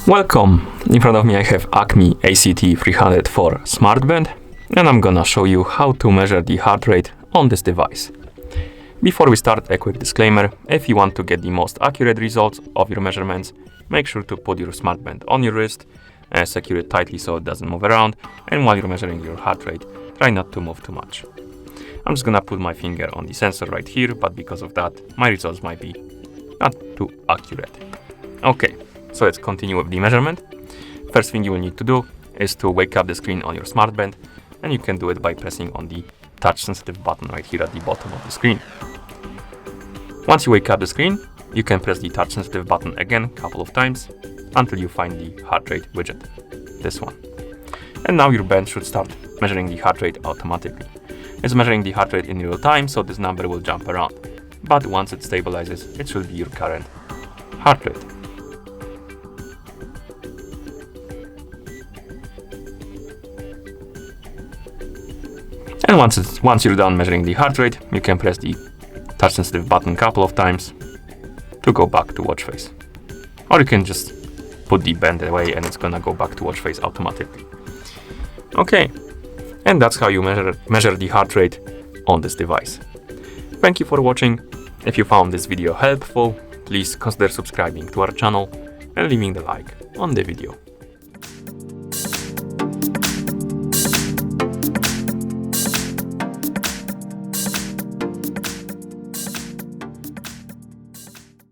Welcome! In front of me I have Acme ACT304 smartband, and I'm gonna show you how to measure the heart rate on this device. Before we start, a quick disclaimer: if you want to get the most accurate results of your measurements, make sure to put your smartband on your wrist and secure it tightly so it doesn't move around, and while you're measuring your heart rate, try not to move too much. I'm just gonna put my finger on the sensor right here, but because of that, my results might be not too accurate. Okay. So let's continue with the measurement. First thing you will need to do is to wake up the screen on your smartband, and you can do it by pressing on the touch sensitive button right here at the bottom of the screen. Once you wake up the screen, you can press the touch sensitive button again a couple of times until you find the heart rate widget, this one. And now your band should start measuring the heart rate automatically. It's measuring the heart rate in real time, so this number will jump around. But once it stabilizes, it should be your current heart rate. And once you're done measuring the heart rate, you can press the touch sensitive button a couple of times to go back to watch face. Or you can just put the band away and it's gonna go back to watch face automatically. Okay, and that's how you measure the heart rate on this device. Thank you for watching. If you found this video helpful, please consider subscribing to our channel and leaving the like on the video.